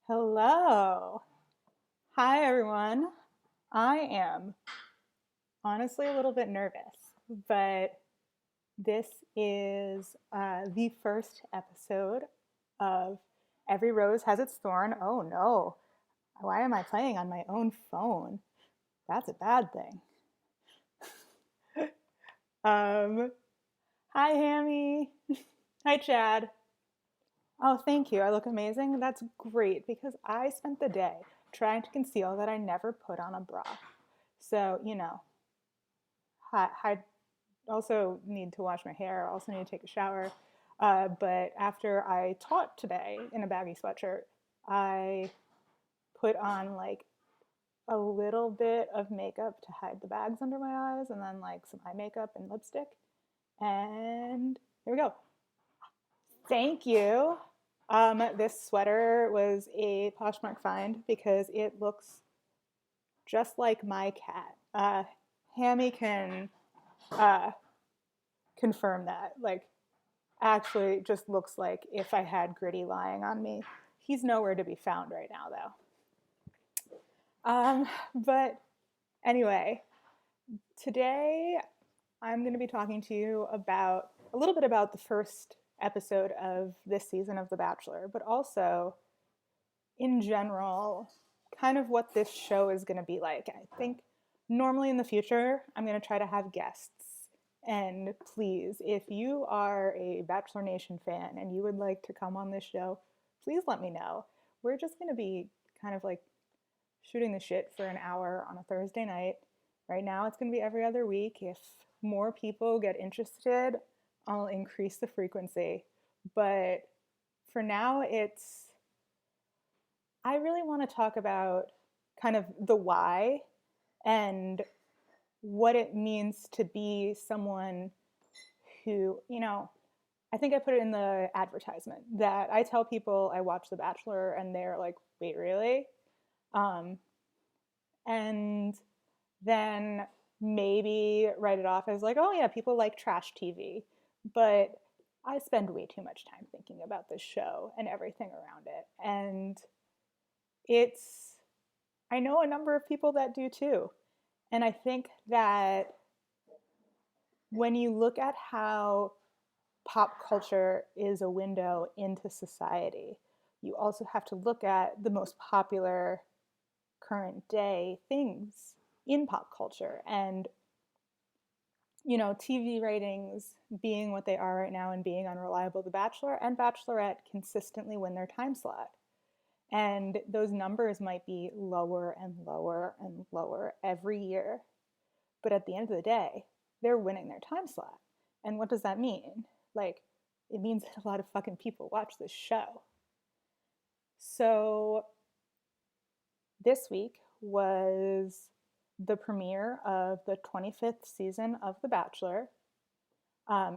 Hello. Hi, everyone. I am honestly a little bit nervous, but this is the first episode of Every Rose Has Its Thorn. Oh no, why am I playing on my own phone? That's a bad thing. Um, Hi, Hammy. Hi, Chad. Oh, thank you. I look amazing. That's great because I spent the day trying to conceal that I never put on a bra. So, I also need to wash my hair, also need to take a shower. But after I taught today in a baggy sweatshirt, I put on like a little bit of makeup to hide the bags under my eyes and then like some eye makeup and lipstick. And here we go. Thank you. This sweater was a Poshmark find because it looks just like my cat. Hammy can uh, confirm that. Like, actually, just looks like if I had Gritty lying on me. He's nowhere to be found right now, though. But anyway, today I'm going to be talking to you about a little bit about the first episode of this season of The Bachelor, but also in general, kind of what this show is going to be like. I think normally in the future, I'm going to try to have guests. And please, if you are a Bachelor Nation fan and you would like to come on this show, please let me know. We're just going to be kind of like shooting the shit for an hour on a Thursday night. Right now, it's going to be every other week. If more people get interested, I'll increase the frequency. But for now, I really want to talk about kind of the why and what it means to be someone who, I think I put it in the advertisement that I tell people I watch The Bachelor and they're like, wait, really? Um, and then maybe write it off as like, oh yeah, people like trash TV. But I spend way too much time thinking about this show and everything around it. And it's, I know a number of people that do too. And I think that when you look at how pop culture is a window into society, you also have to look at the most popular current day things in pop culture. And, TV ratings being what they are right now and being unreliable, The Bachelor and Bachelorette consistently win their time slot. And those numbers might be lower and lower and lower every year. But at the end of the day, they're winning their time slot. And what does that mean? Like, it means that a lot of fucking people watch this show. So this week was the premiere of the 25th season of The Bachelor.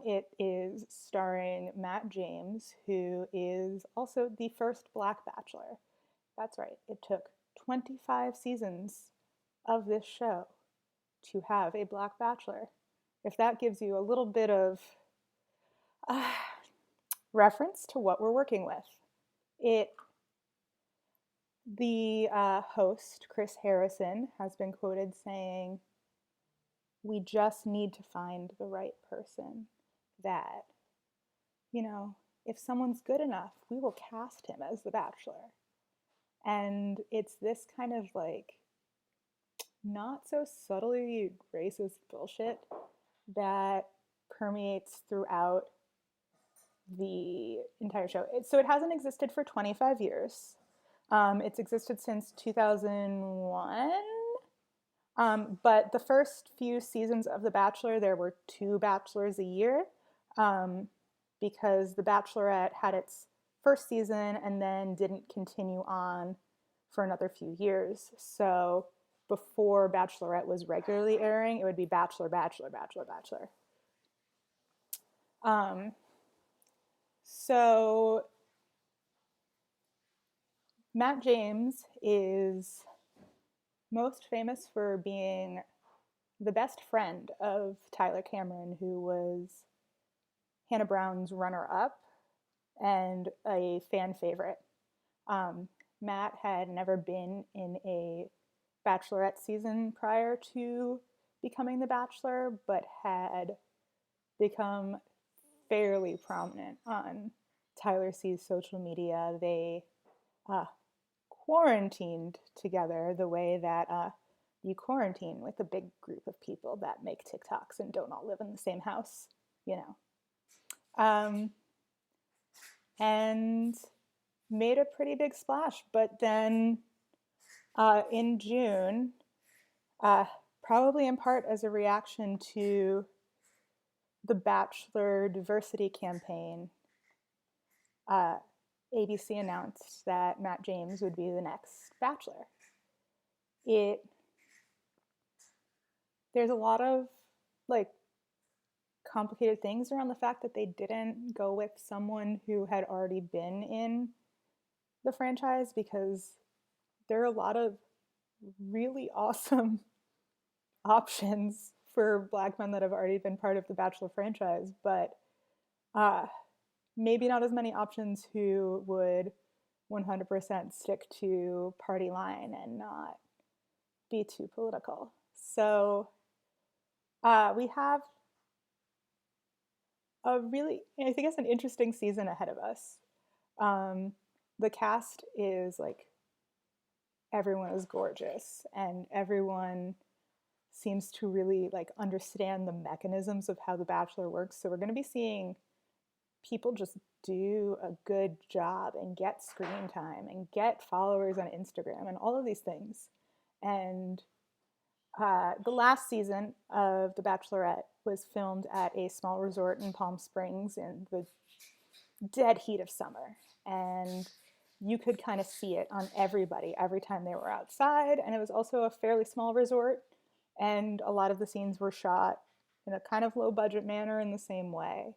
It is starring Matt James, who is also the first Black Bachelor. That's right, it took 25 seasons of this show to have a Black Bachelor. If that gives you a little bit of uh, reference to what we're working with, the host, Chris Harrison, has been quoted saying, "We just need to find the right person that, if someone's good enough, we will cast him as the Bachelor." And it's this kind of like not so subtly racist bullshit that permeates throughout the entire show. So it hasn't existed for 25 years. It's existed since 2001. But the first few seasons of The Bachelor, there were two Bachelors a year because The Bachelorette had its first season and then didn't continue on for another few years. So before Bachelorette was regularly airing, it would be Bachelor, Bachelor, Bachelor, Bachelor. Um, so Matt James is most famous for being the best friend of Tyler Cameron, who was Hannah Brown's runner-up and a fan favorite. Matt had never been in a Bachelorette season prior to becoming The Bachelor, but had become fairly prominent on Tyler C's social media. They uh, quarantined together the way that you quarantine with a big group of people that make TikToks and don't all live in the same house, you know. And made a pretty big splash. But then in June, probably in part as a reaction to the Bachelor diversity campaign, ABC announced that Matt James would be the next Bachelor. There's a lot of like complicated things around the fact that they didn't go with someone who had already been in the franchise, because there are a lot of really awesome options for Black men that have already been part of the Bachelor franchise, but maybe not as many options who would 100% stick to party line and not be too political. So we have a really, I think it's an interesting season ahead of us. The cast is like, everyone is gorgeous and everyone seems to really like understand the mechanisms of how The Bachelor works. So we're going to be seeing people just do a good job and get screen time and get followers on Instagram and all of these things. And the last season of The Bachelorette was filmed at a small resort in Palm Springs in the dead heat of summer. And you could kind of see it on everybody every time they were outside. And it was also a fairly small resort. And a lot of the scenes were shot in a kind of low budget manner in the same way,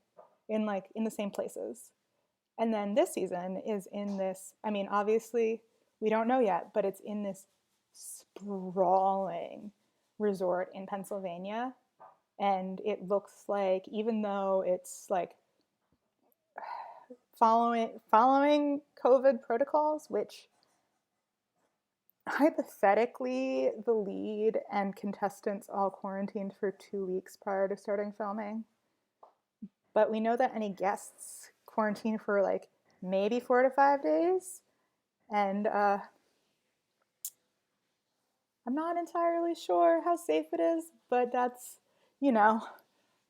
in the same places. And then this season is in this, I mean, obviously we don't know yet, but it's in this sprawling resort in Pennsylvania. And it looks like, even though it's like following COVID protocols, which hypothetically the lead and contestants all quarantined for 2 weeks prior to starting filming. But we know that any guests quarantine for like maybe 4 to 5 days. And I'm not entirely sure how safe it is, but that's,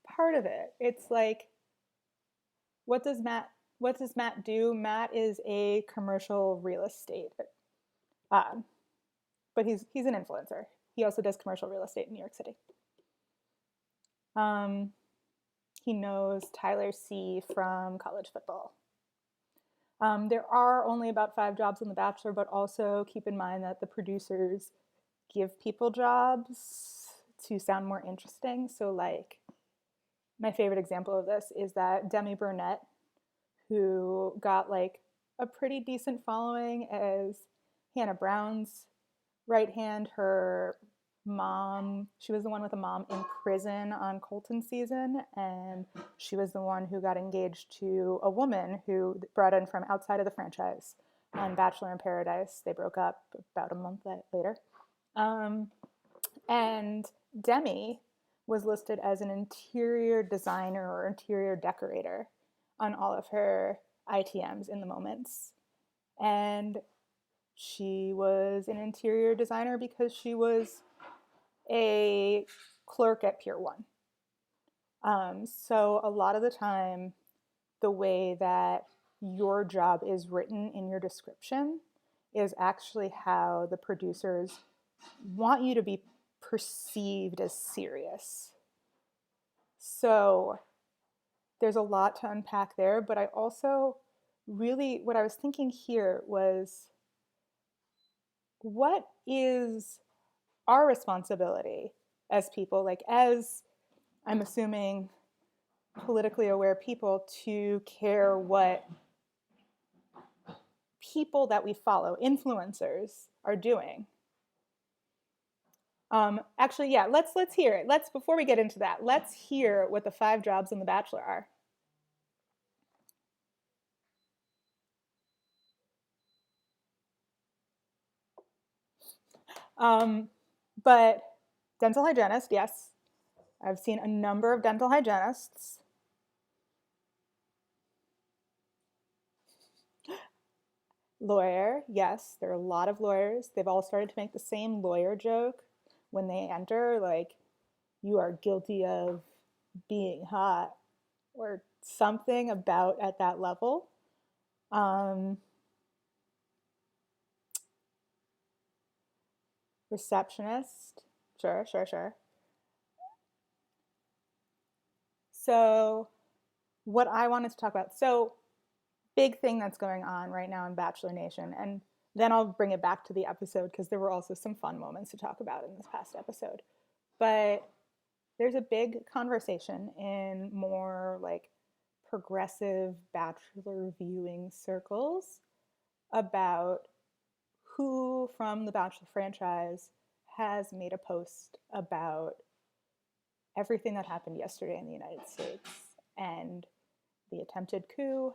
part of it. It's like, what does Matt do? Matt is a commercial real estate, but he's an influencer. He also does commercial real estate in New York City. He knows Tyler C from college football. There are only about 5 jobs on The Bachelor, but also keep in mind that the producers give people jobs to sound more interesting. So like, my favorite example of this is that Demi Burnett, who got like a pretty decent following as Hannah Brown's right hand. Her mom, she was the one with a mom in prison on Colton season, and she was the one who got engaged to a woman who brought in from outside of the franchise on Bachelor in Paradise. They broke up about a month later. And Demi was listed as an interior designer or interior decorator on all of her ITMs in the moments. And she was an interior designer because she was a clerk at Pier 1. So a lot of the time, the way that your job is written in your description is actually how the producers want you to be perceived as serious. So there's a lot to unpack there, but I also really, what I was thinking here was, what is our responsibility as people, like as, I'm assuming, politically aware people, to care what people that we follow, influencers, are doing? Actually, yeah, let's hear it. Before we get into that, let's hear what the 5 jobs on The Bachelor are. But dental hygienist, yes. I've seen a number of dental hygienists. Lawyer, yes, there are a lot of lawyers. They've all started to make the same lawyer joke when they enter, like, you are guilty of being hot or something about at that level. Um, Receptionist, sure, sure, sure. So, what I wanted to talk about, so big thing that's going on right now in Bachelor Nation, and then I'll bring it back to the episode because there were also some fun moments to talk about in this past episode. But there's a big conversation in more like progressive Bachelor viewing circles about who from the Bachelor franchise has made a post about everything that happened yesterday in the United States and the attempted coup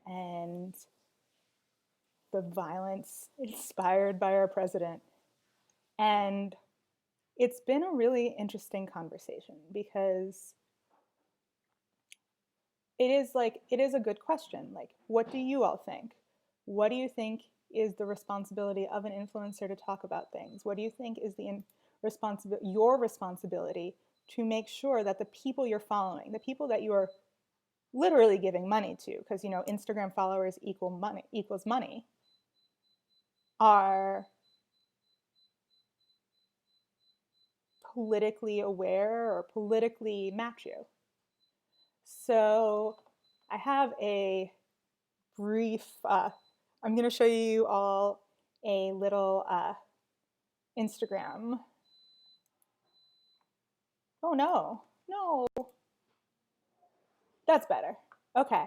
and the violence inspired by our president. And it's been a really interesting conversation because it is a good question. Like, what do you all think? What do you think is the responsibility of an influencer to talk about things? What do you think is the your responsibility to make sure that the people you're following, the people that you are literally giving money to, because Instagram followers equals money, are politically aware or politically match you? So I have a brief, I'm going to show you all a little Instagram. Oh no, no, that's better. Okay,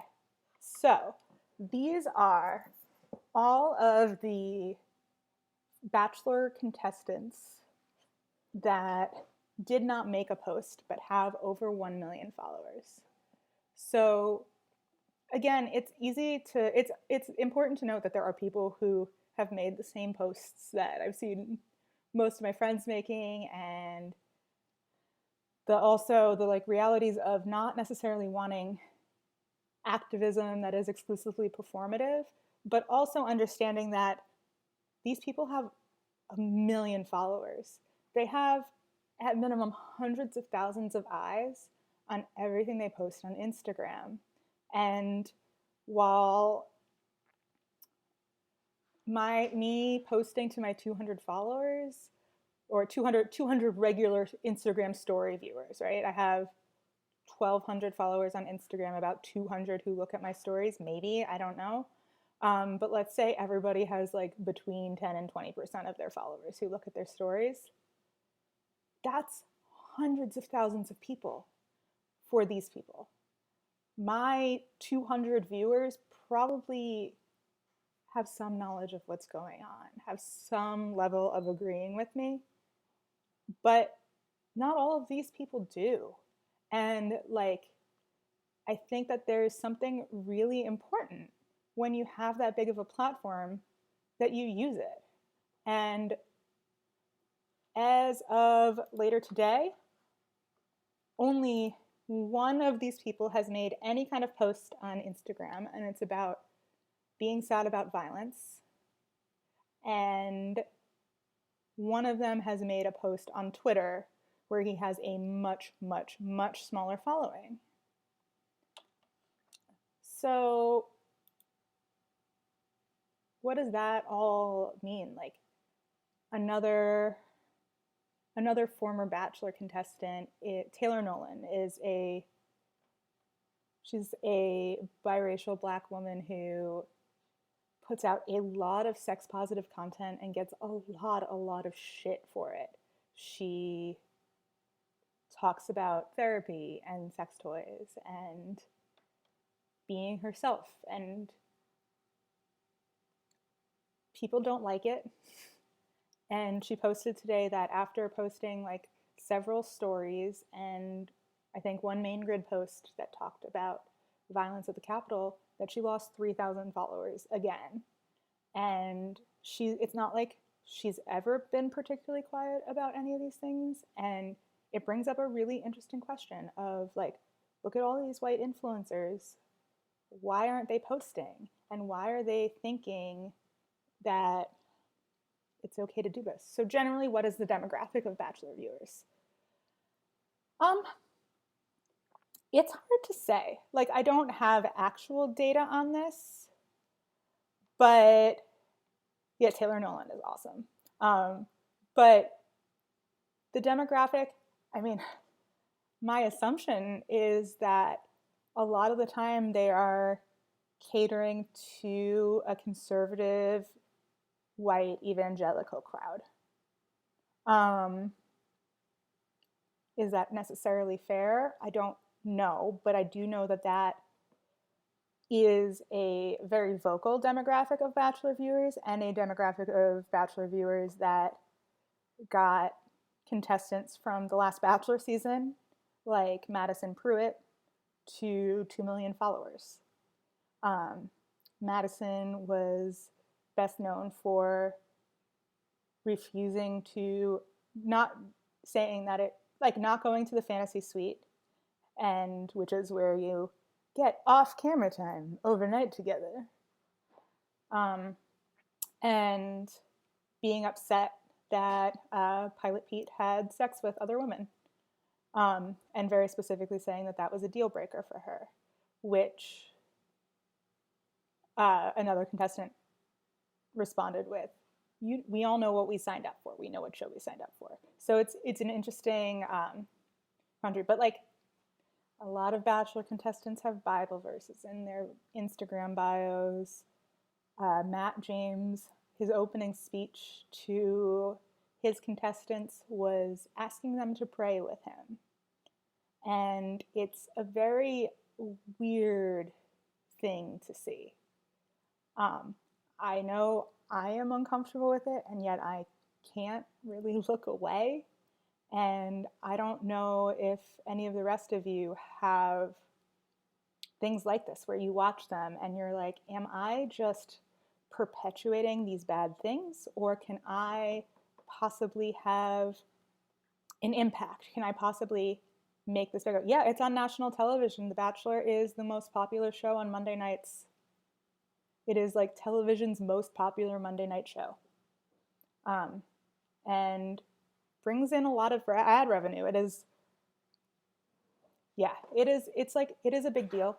so these are all of the Bachelor contestants that did not make a post but have over 1 million followers. So again, it's important to note that there are people who have made the same posts that I've seen most of my friends making, and the like realities of not necessarily wanting activism that is exclusively performative, but also understanding that these people have a million followers. They have at minimum hundreds of thousands of eyes on everything they post on Instagram. And while me posting to my 200 followers or 200 regular Instagram story viewers, right? I have 1,200 followers on Instagram, about 200 who look at my stories, maybe, I don't know. But let's say everybody has like between 10 and 20% of their followers who look at their stories. That's hundreds of thousands of people for these people. My 200 viewers probably have some knowledge of what's going on, have some level of agreeing with me, but not all of these people do. And like, I think that there's something really important when you have that big of a platform that you use it. And as of later today, only one of these people has made any kind of post on Instagram, and it's about being sad about violence. And one of them has made a post on Twitter where he has a much, much, much smaller following. So what does that all mean? Like, another former Bachelor contestant, Taylor Nolan, she's a biracial Black woman who puts out a lot of sex positive content and gets a lot of shit for it. She talks about therapy and sex toys and being herself, and people don't like it. And she posted today that after posting like several stories and I think one main grid post that talked about violence at the Capitol, that she lost 3,000 followers again. And it's not like she's ever been particularly quiet about any of these things. And it brings up a really interesting question of like, look at all these white influencers. Why aren't they posting? And why are they thinking that it's okay to do this? So generally, what is the demographic of Bachelor viewers? Um, it's hard to say. Like, I don't have actual data on this, but yeah, Taylor Nolan is awesome. But the demographic, I mean, my assumption is that a lot of the time they are catering to a conservative white evangelical crowd. Is that necessarily fair? I don't know, but I do know that that is a very vocal demographic of Bachelor viewers and a demographic of Bachelor viewers that got contestants from the last Bachelor season, like Madison Pruitt, to 2 million followers. Madison was best known for refusing to, not saying that it, like not going to the fantasy suite, and which is where you get off camera time overnight together, and being upset that Pilot Pete had sex with other women, and very specifically saying that that was a deal breaker for her, which another contestant responded with, we all know what we signed up for. We know what show we signed up for. So it's an interesting quandary. But like a lot of Bachelor contestants have Bible verses in their Instagram bios. Matt James, his opening speech to his contestants was asking them to pray with him. And it's a very weird thing to see. I know I am uncomfortable with it, and yet I can't really look away. And I don't know if any of the rest of you have things like this where you watch them and you're like, am I just perpetuating these bad things, or can I possibly have an impact? Can I possibly make this bigger? Yeah, it's on national television. The Bachelor is the most popular show on Monday nights. It is like television's most popular Monday night show, and brings in a lot of ad revenue. It is, yeah, it is. It's like, it is a big deal.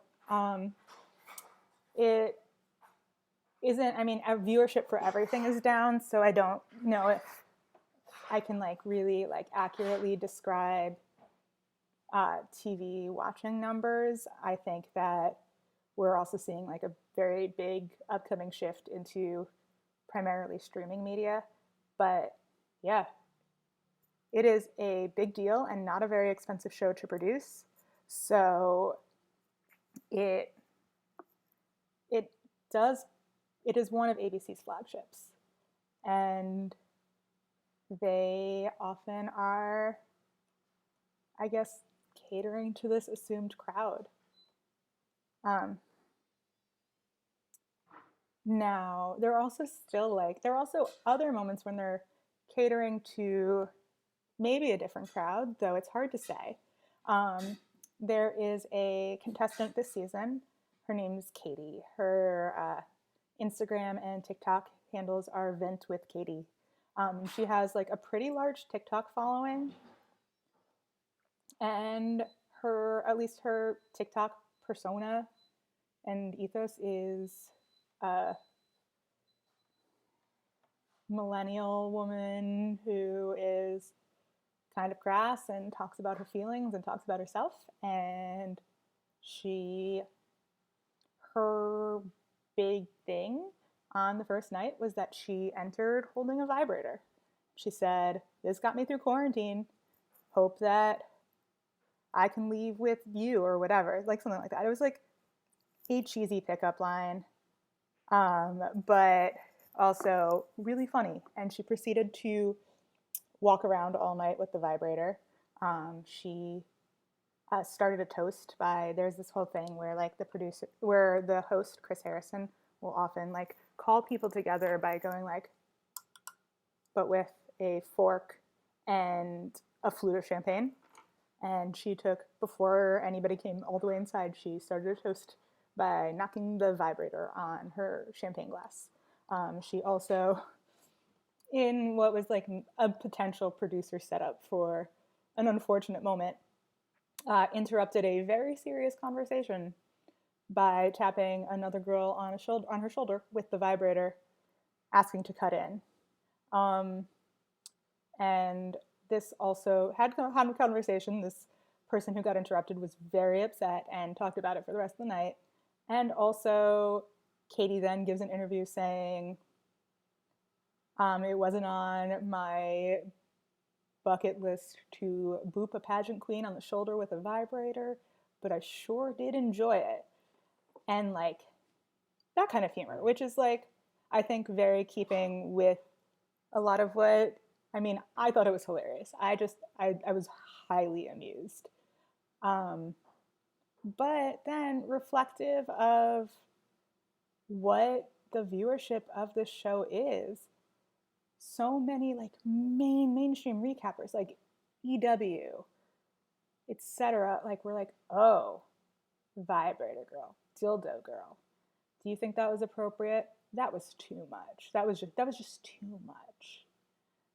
It isn't, I mean, our viewership for everything is down, so I don't know if I can like really like accurately describe TV watching numbers. I think that we're also seeing like a very big upcoming shift into primarily streaming media. But yeah, it is a big deal and not a very expensive show to produce. So it is one of ABC's flagships. And they often are, I guess, catering to this assumed crowd. Now, there are also other moments when they're catering to maybe a different crowd, though it's hard to say. There is a contestant this season. Her name's Katie. Her Instagram and TikTok handles are Vent with Katie. She has like a pretty large TikTok following, and at least her TikTok persona and ethos is a millennial woman who is kind of crass and talks about her feelings and talks about herself. And her big thing on the first night was that she entered holding a vibrator. She said, "This got me through quarantine. Hope that I can leave with you," or whatever, like something like that. It was like a cheesy pickup line, but also really funny. And she proceeded to walk around all night with the vibrator. She started a toast by, there's this whole thing where like the host, Chris Harrison, will often like call people together by going like, but with a fork and a flute of champagne. And she took, before anybody came all the way inside, she started a toast by knocking the vibrator on her champagne glass. She also, in what was like a potential producer setup for an unfortunate moment, interrupted a very serious conversation by tapping another girl on her shoulder with the vibrator, asking to cut in. And this also had a conversation. This person who got interrupted was very upset and talked about it for the rest of the night. And also, Katie then gives an interview saying, it wasn't on my bucket list to boop a pageant queen on the shoulder with a vibrator, but I sure did enjoy it. And like that kind of humor, which is like, I think very keeping with a lot of what, I mean, I thought it was hilarious. I was highly amused. But then reflective of what the viewership of this show is, so many like mainstream recappers like EW, etc. Like we're like, oh, vibrator girl, dildo girl. Do you think that was appropriate? That was too much. That was just too much.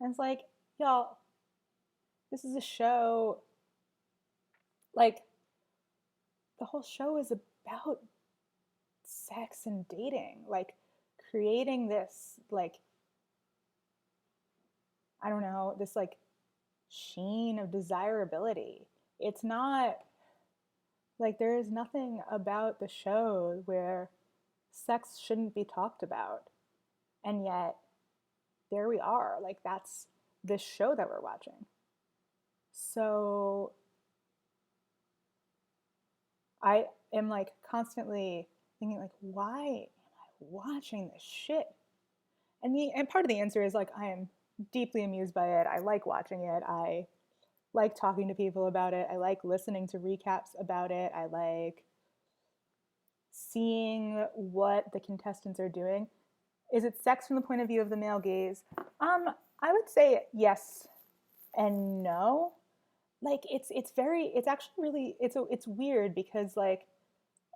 And it's like, y'all, this is a show, like, the whole show is about sex and dating, like, creating this, like, I don't know, this, like, sheen of desirability. It's not, like, there is nothing about the show where sex shouldn't be talked about. And yet, there we are. Like, that's this show that we're watching. So I am like constantly thinking like, why am I watching this shit? And part of the answer is like, I am deeply amused by it. I like watching it. I like talking to people about it. I like listening to recaps about it. I like seeing what the contestants are doing. Is it sex from the point of view of the male gaze? I would say yes and no. Like it's actually really it's weird because like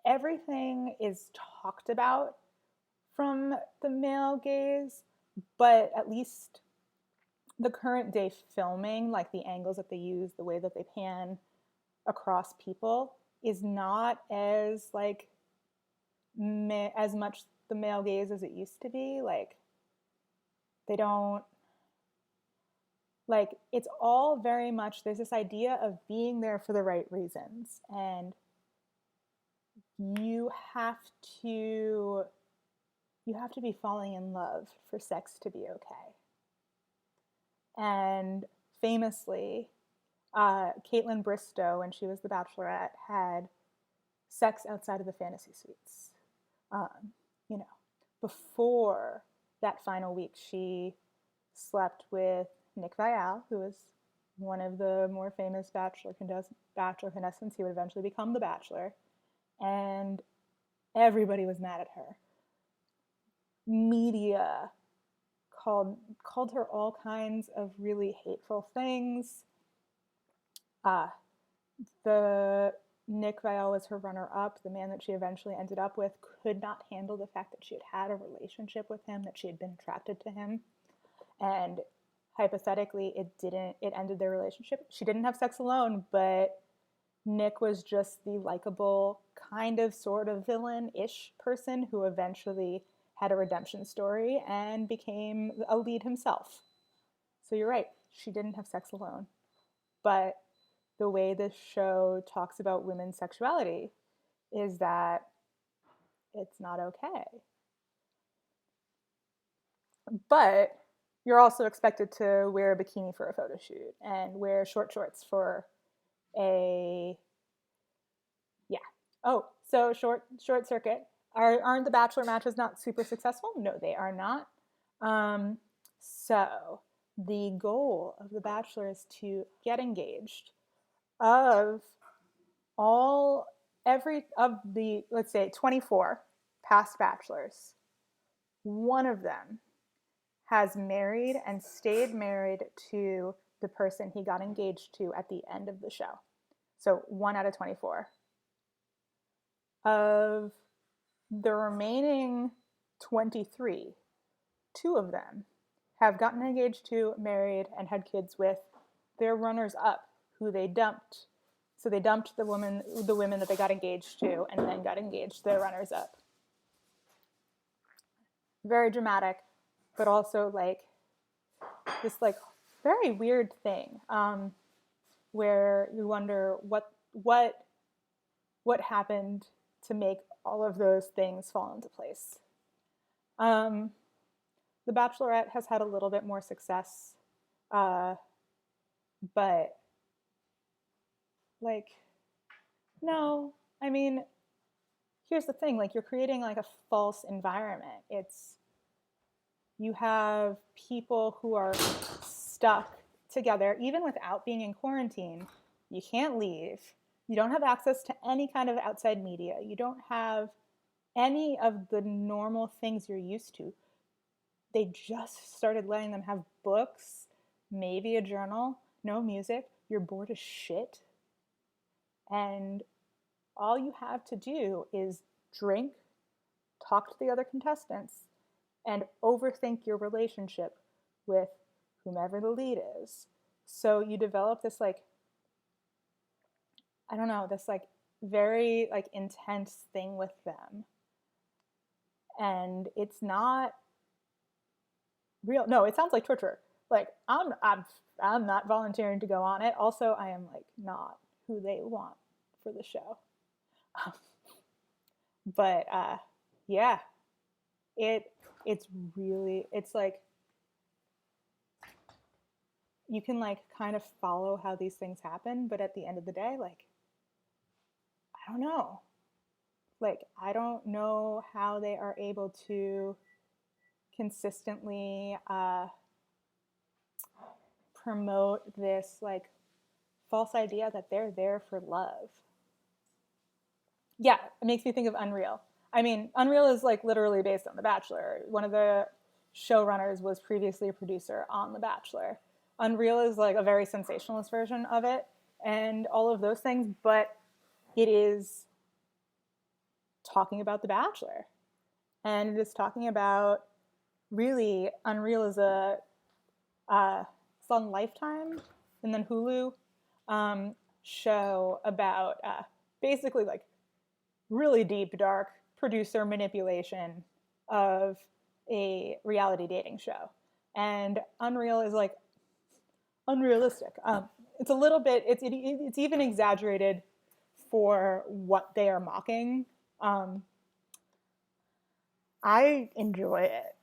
everything is talked about from the male gaze, but at least the current day filming, like the angles that they use, the way that they pan across people, is not as like as much the male gaze as it used to be. Like they don't, like it's all very much, there's this idea of being there for the right reasons, and you have to be falling in love for sex to be okay. And famously, Caitlin Bristow, when she was the Bachelorette, had sex outside of the fantasy suites. You know, before that final week, she slept with Nick Viall, who was one of the more famous Bachelor contestants. He would eventually become the Bachelor, and everybody was mad at her. Media called her all kinds of really hateful things. The Nick Viall was her runner-up. The man that she eventually ended up with could not handle the fact that she had a relationship with him, that she had been attracted to him, and hypothetically, it ended their relationship. She didn't have sex alone, but Nick was just the likable, kind of, sort of villain-ish person who eventually had a redemption story and became a lead himself. So you're right, she didn't have sex alone. But the way this show talks about women's sexuality is that it's not okay. But you're also expected to wear a bikini for a photo shoot and wear short shorts for a, yeah. Oh, so short circuit. Aren't the Bachelor matches not super successful? No, they are not. So the goal of the Bachelor is to get engaged. Of the, let's say, 24 past Bachelors, one of them has married and stayed married to the person he got engaged to at the end of the show. So 1 out of 24. Of the remaining 23, 2 of them have gotten engaged to, married, and had kids with their runners-up, who they dumped. So they dumped the women that they got engaged to, and then got engaged to their runners-up. Very dramatic, but also like this like very weird thing, where you wonder what happened to make all of those things fall into place. The Bachelorette has had a little bit more success, but like, no, I mean, here's the thing, like, you're creating like a false environment. You have people who are stuck together, even without being in quarantine. You can't leave. You don't have access to any kind of outside media. You don't have any of the normal things you're used to. They just started letting them have books, maybe a journal, no music. You're bored as shit. And all you have to do is drink, talk to the other contestants, and overthink your relationship with whomever the lead is. So you develop this like, I don't know, this like very like intense thing with them. And it's not real. No, it sounds like torture. Like I'm not volunteering to go on it. Also, I am like not who they want for the show. But yeah, it's like you can like kind of follow how these things happen, but at the end of the day, like I don't know. Like I don't know how they are able to consistently promote this like false idea that they're there for love. Yeah, it makes me think of Unreal. I mean, Unreal is like literally based on The Bachelor. One of the showrunners was previously a producer on The Bachelor. Unreal is like a very sensationalist version of it and all of those things, but it is talking about The Bachelor. And it is talking about really Unreal is it's on Lifetime and then Hulu show about basically like really deep, dark producer manipulation of a reality dating show. And Unreal is like unrealistic. It's a little bit, it's even exaggerated for what they are mocking. I enjoy it,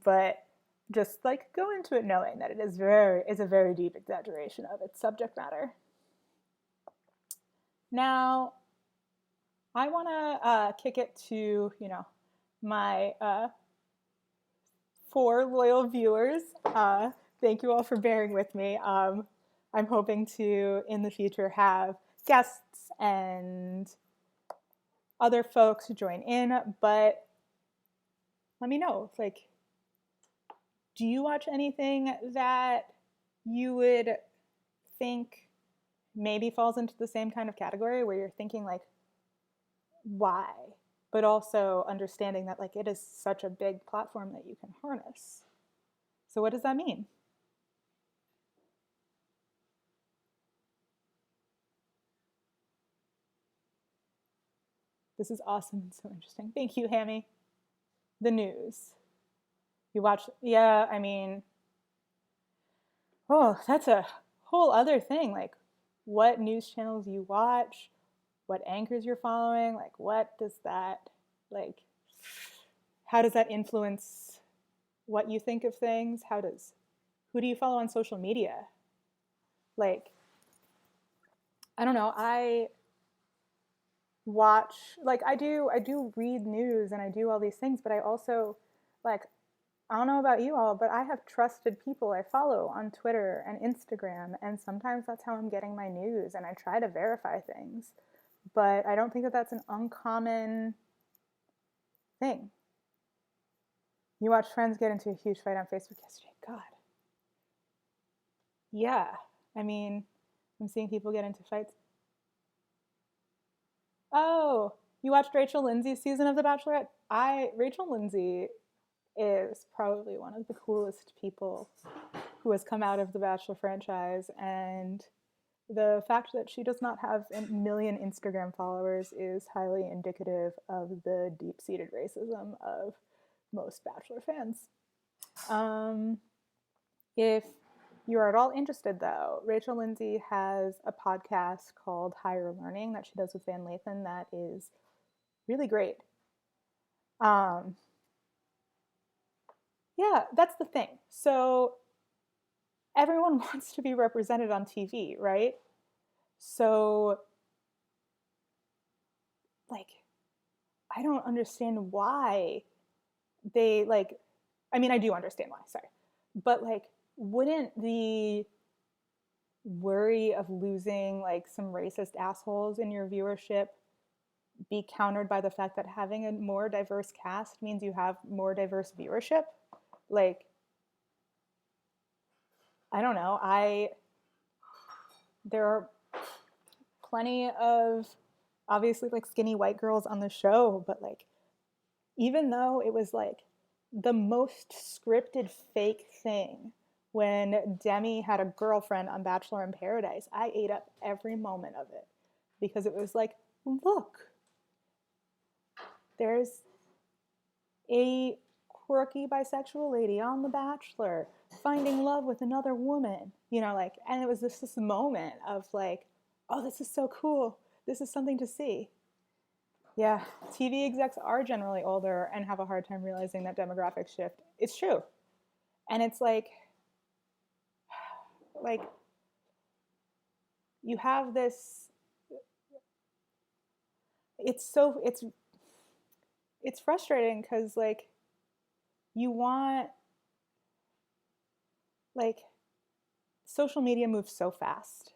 but just like go into it knowing that it's a very deep exaggeration of its subject matter. Now, I want to kick it to, my 4 loyal viewers. Thank you all for bearing with me. I'm hoping to, in the future, have guests and other folks join in, but let me know, like, do you watch anything that you would think maybe falls into the same kind of category where you're thinking like, why? But also understanding that like it is such a big platform that you can harness. So what does that mean? This is awesome and so interesting. Thank you, Hammy. The news. You watch, yeah, I mean, oh, that's a whole other thing. Like what news channels you watch, what anchors you're following, like what does that, like, how does that influence what you think of things? Who do you follow on social media? Like, I don't know, I watch, like I do read news and I do all these things, but I also, like, I don't know about you all, but I have trusted people I follow on Twitter and Instagram, and sometimes that's how I'm getting my news, and I try to verify things. But I don't think that that's an uncommon thing. You watched friends get into a huge fight on Facebook yesterday. God. Yeah. I mean, I'm seeing people get into fights. Oh, you watched Rachel Lindsay's season of The Bachelorette? Rachel Lindsay is probably one of the coolest people who has come out of the Bachelor franchise, and the fact that she does not have a million Instagram followers is highly indicative of the deep-seated racism of most Bachelor fans. If you're at all interested, though, Rachel Lindsay has a podcast called Higher Learning that she does with Van Lathan that is really great. Yeah, that's the thing. So everyone wants to be represented on TV, right? So, like, I don't understand why they, like, I mean, I do understand why, sorry. But, like, wouldn't the worry of losing, like, some racist assholes in your viewership be countered by the fact that having a more diverse cast means you have more diverse viewership? Like, I don't know. There are plenty of obviously like skinny white girls on the show, but like even though it was like the most scripted fake thing when Demi had a girlfriend on Bachelor in Paradise, I ate up every moment of it because it was like, look, there's a quirky bisexual lady on The Bachelor finding love with another woman, you know, like, and it was just this moment of like, oh, this is so cool. This is something to see. Yeah, TV execs are generally older and have a hard time realizing that demographics shift. It's true. And it's like you have this it's frustrating because like you want like social media moves so fast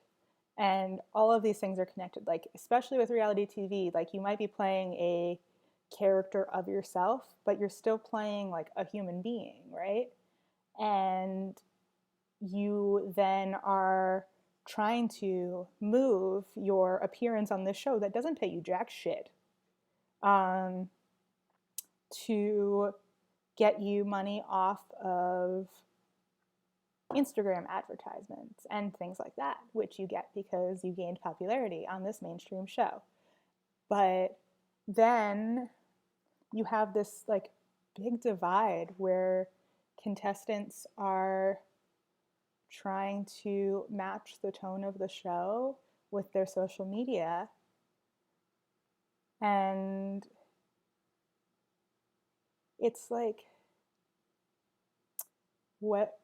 and all of these things are connected, like especially with reality TV, like you might be playing a character of yourself but you're still playing like a human being, right? And you then are trying to move your appearance on this show that doesn't pay you jack shit to get you money off of Instagram advertisements and things like that, which you get because you gained popularity on this mainstream show. But then you have this like big divide where contestants are trying to match the tone of the show with their social media, and it's like what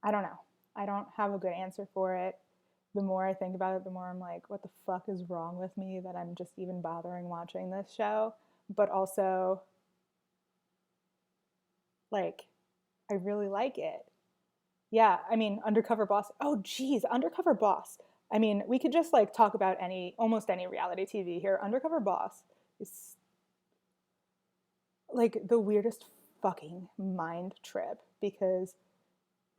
I don't know. I don't have a good answer for it. The more I think about it, the more I'm like, what the fuck is wrong with me that I'm just even bothering watching this show? But also, like, I really like it. Yeah, I mean, Undercover Boss. Oh, geez, Undercover Boss. I mean, we could just like talk about almost any reality TV here. Undercover Boss is like the weirdest fucking mind trip because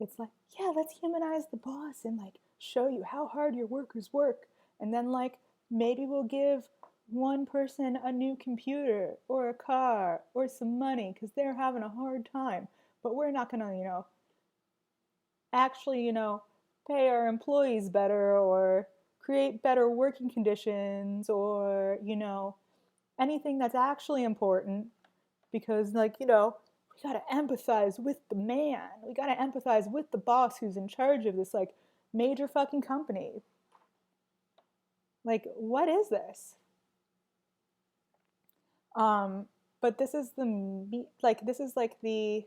it's like, yeah, let's humanize the boss and like show you how hard your workers work. And then like maybe we'll give one person a new computer or a car or some money because they're having a hard time. But we're not gonna, actually, pay our employees better or create better working conditions or, anything that's actually important because like, we got to empathize with the man. We got to empathize with the boss who's in charge of this like major fucking company. Like, what is this? But this is the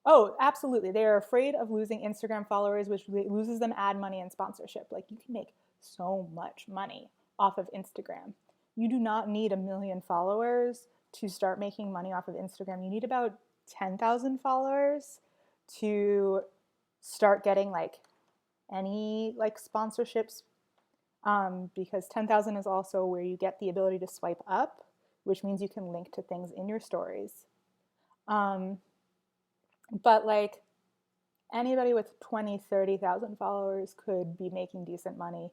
oh, absolutely. They are afraid of losing Instagram followers, which loses them ad money and sponsorship. Like, you can make so much money off of Instagram. You do not need a million followers to start making money off of Instagram. You need about 10,000 followers to start getting like any like sponsorships because 10,000 is also where you get the ability to swipe up. which means you can link to things in your stories. But like anybody with 20, 30,000 followers could be making decent money.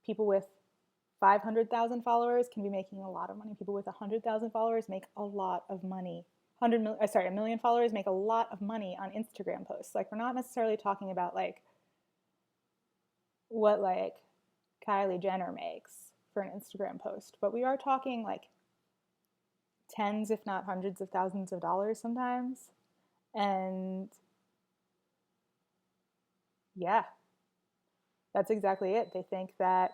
People with 500,000 followers can be making a lot of money. People with 100,000 followers make a lot of money. 1 million followers make a lot of money on Instagram posts. Like, we're not necessarily talking about like what like Kylie Jenner makes for an Instagram post, but we are talking like tens, if not hundreds of thousands of dollars sometimes. And yeah, that's exactly it. They think that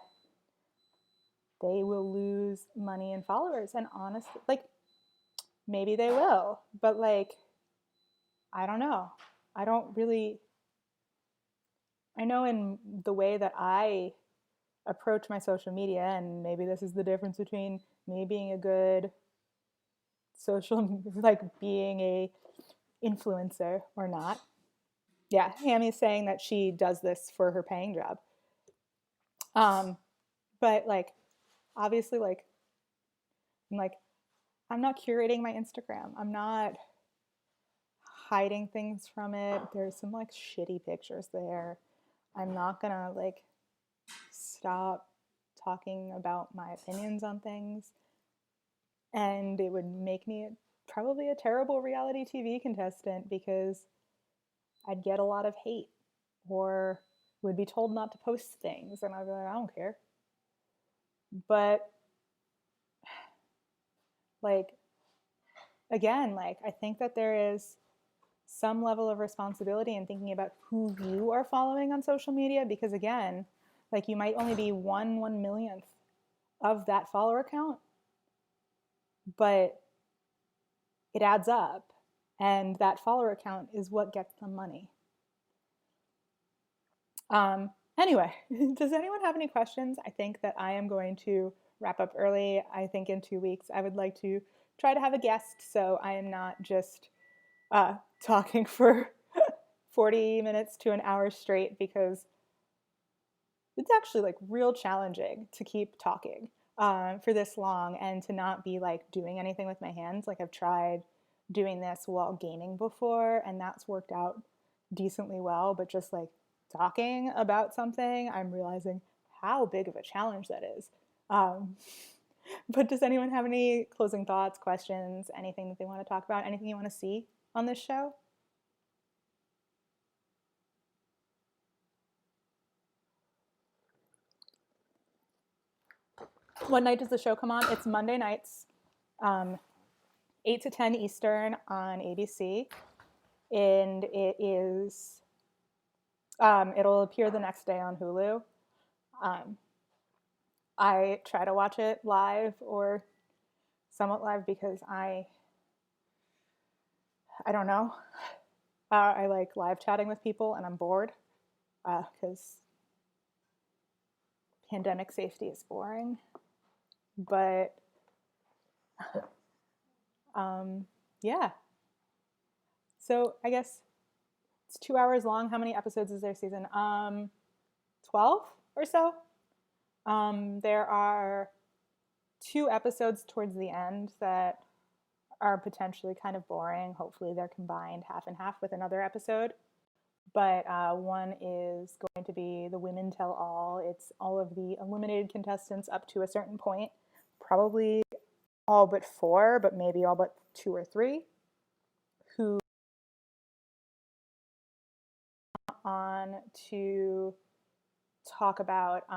they will lose money and followers. And honestly, like, maybe they will, but like, I don't know. I don't really, I know in the way that I approach my social media, and maybe this is the difference between me being a good social, like being a influencer or not. Yeah, Hammy's saying that she does this for her paying job. But like, obviously, like, I'm like, I'm not curating my Instagram. I'm not hiding things from it. There's some like shitty pictures there. I'm not gonna like stop talking about my opinions on things. And it would make me probably a terrible reality TV contestant because I'd get a lot of hate or would be told not to post things. And I'd be like, I don't care. But like, again, like, I think that there is some level of responsibility in thinking about who you are following on social media, because again, like, you might only be 1/1,000,000th of that follower count, but it adds up, and that follower count is what gets them money. Anyway, does anyone have any questions? I think that I am going to wrap up early. I think in 2 weeks I would like to try to have a guest, so I am not just talking for 40 minutes to an hour straight, because it's actually like real challenging to keep talking for this long and to not be like doing anything with my hands. Like, I've tried doing this while gaming before, and that's worked out decently well, but just like talking about something, I'm realizing how big of a challenge that is. But does anyone have any closing thoughts, questions, anything that they want to talk about, anything you want to see on this show? What night does the show come on? It's Monday nights, 8 to 10 Eastern on ABC. And it is, it'll appear the next day on Hulu. I try to watch it live or somewhat live because I don't know. I like live chatting with people and I'm bored because pandemic safety is boring. But yeah. So I guess it's 2 hours long. How many episodes is their season? 12 or so. There are 2 episodes towards the end that are potentially kind of boring. Hopefully they're combined half and half with another episode. But one is going to be the Women Tell All. It's all of the eliminated contestants up to a certain point. Probably all but 4, but maybe all but 2 or 3, who on to talk about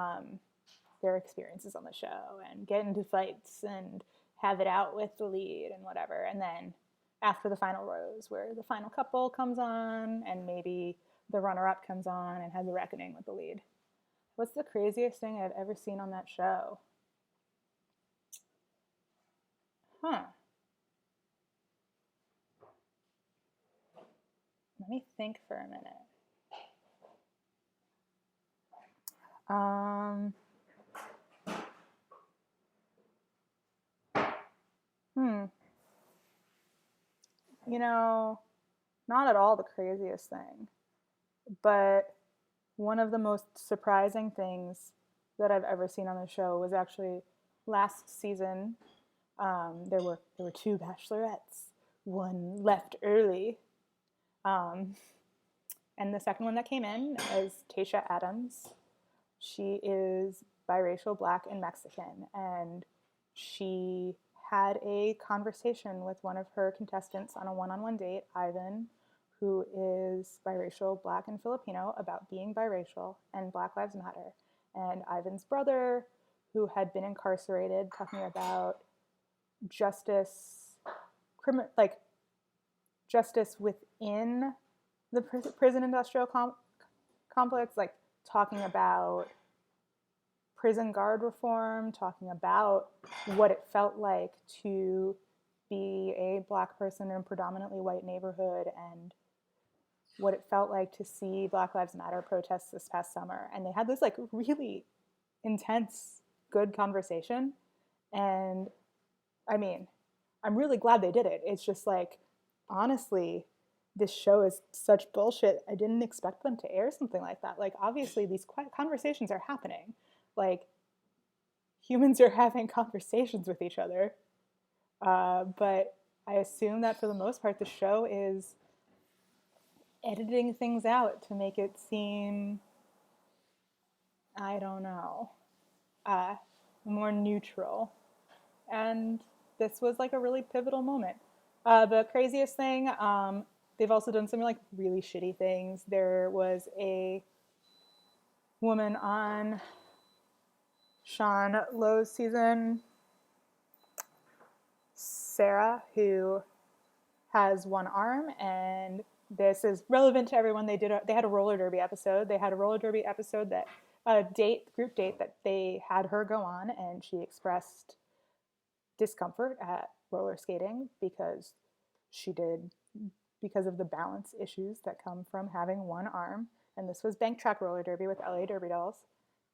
their experiences on the show and get into fights and have it out with the lead and whatever. And then after the final rose, where the final couple comes on and maybe the runner-up comes on and has a reckoning with the lead. What's the craziest thing I've ever seen on that show? Let me think for a minute. You know, not at all the craziest thing, but one of the most surprising things that I've ever seen on the show was actually last season. There were two bachelorettes. One left early, and the second one that came in is Tasha Adams. She is biracial, Black, and Mexican, and she had a conversation with one of her contestants on a one-on-one date, Ivan, who is biracial, Black, and Filipino, about being biracial and Black Lives Matter. And Ivan's brother, who had been incarcerated, talking about justice, like justice within the prison industrial complex, like talking about prison guard reform, talking about what it felt like to be a Black person in a predominantly white neighborhood, and what it felt like to see Black Lives Matter protests this past summer. And they had this like really intense, good conversation. And I mean, I'm really glad they did it. It's just like, honestly, this show is such bullshit. I didn't expect them to air something like that. Like, obviously, these conversations are happening. Like, humans are having conversations with each other. But I assume that for the most part, the show is editing things out to make it seem, I don't know, more neutral. And this was like a really pivotal moment. The craziest thing, they've also done some like really shitty things. There was a woman on Sean Lowe's season, Sarah, who has one arm, and this is relevant to everyone. They had a roller derby episode. They had a roller derby episode that group date that they had her go on, and she expressed discomfort at roller skating because of the balance issues that come from having one arm. And this was bank track roller derby with LA Derby dolls,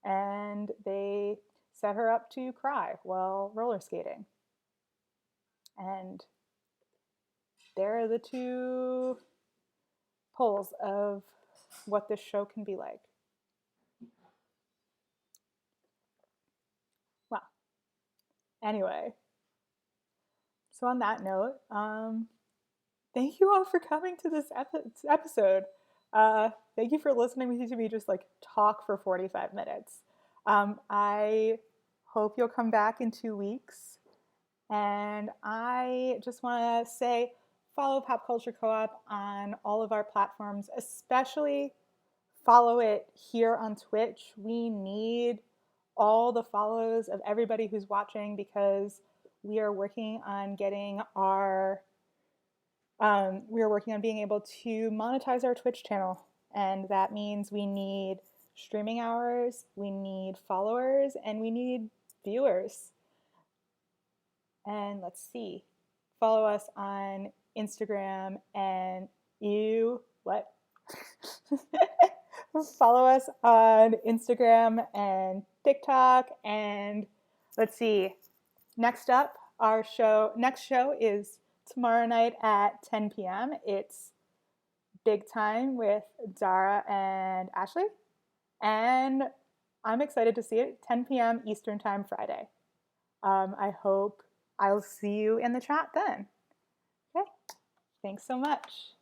and they set her up to cry while roller skating. And there are the two poles of what this show can be like. Well, anyway, so on that note, thank you all for coming to this episode. Thank you for listening to me just like talk for 45 minutes. I hope you'll come back in 2 weeks. And I just want to say, follow Pop Culture Co-op on all of our platforms, especially follow it here on Twitch. We need all the follows of everybody who's watching, because we are working on getting being able to monetize our Twitch channel. And that means we need streaming hours, we need followers, and we need viewers. And let's see, follow us on Instagram and follow us on Instagram and TikTok. And let's see, next show is tomorrow night at 10 p.m. It's Big Time with Zara and Ashley. And I'm excited to see it, 10 p.m. Eastern Time Friday. I hope I'll see you in the chat then. Okay, thanks so much.